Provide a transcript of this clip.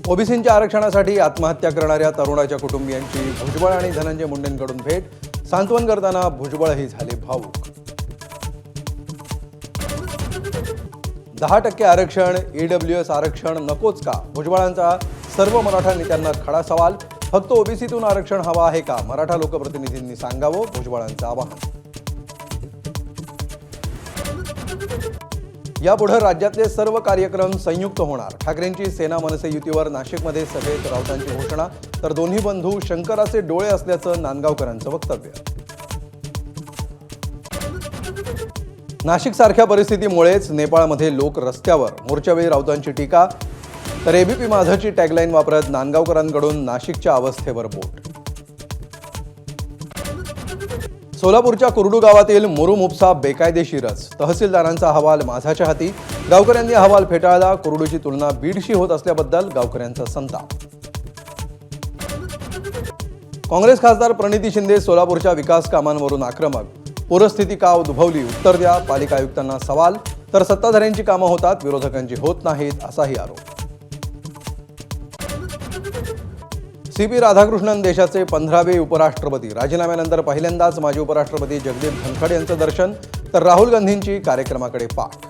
ओबीसींच्या आरक्षणासाठी आत्महत्या करणाऱ्या तरुणाच्या कुटुंबियांची भुजबळ आणि धनंजय मुंडेंकडून भेट. सांत्वन करताना भुजबळही झाले भावूक. 10% आरक्षण, ईडब्ल्यूएस आरक्षण नकोच का? भुजबळांचा सर्व मराठा नेत्यांना खडा सवाल. फक्त ओबीसीतून आरक्षण हवा आहे का? मराठा लोकप्रतिनिधींनी सांगावं, भुजबळांचं आवाहन. यापुढे राज्यातले सर्व कार्यक्रम संयुक्त होणार. ठाकरेंची सेना मनसे युतीवर नाशिकमध्ये सभेत राऊतांची घोषणा. तर दोन्ही बंधू शंकराचे डोळे असल्याचं नांदगावकरांचं वक्तव्य. नाशिकसारख्या परिस्थितीमुळेच नेपाळमध्ये लोक रस्त्यावर. मोर्चावेळी राऊतांची टीका. तर एबीपी माझाची टॅगलाईन वापरत नांदगावकरांकडून नाशिकच्या अवस्थेवर बोट. सोलापूरच्या कुरडू गावातील मुरुम उपसा बेकायदेशीरच. तहसीलदारांचा अहवाल माझाच्या हाती. गावकऱ्यांनी अहवाल फेटाळला. कुरडूची तुलना बीडशी होत असल्याबद्दल गावकऱ्यांचा संताप. काँग्रेस खासदार प्रणिती शिंदे सोलापूरच्या विकास कामांवरून आक्रमक. पूरस्थिती का उद्भवली? उत्तर द्या. पालिका आयुक्तांना सवाल. तर सत्ताधाऱ्यांची कामं होतात, विरोधकांची होत नाहीत, असाही आरोप. सीपी राधाकृष्णन देशाचे 15वे उपराष्ट्रपती. राजीनाम्यानंतर पहिल्यांदाच माजी उपराष्ट्रपती जगदीप धनखड यांचं दर्शन. तर राहुल गांधींची कार्यक्रमाकडे पाठ.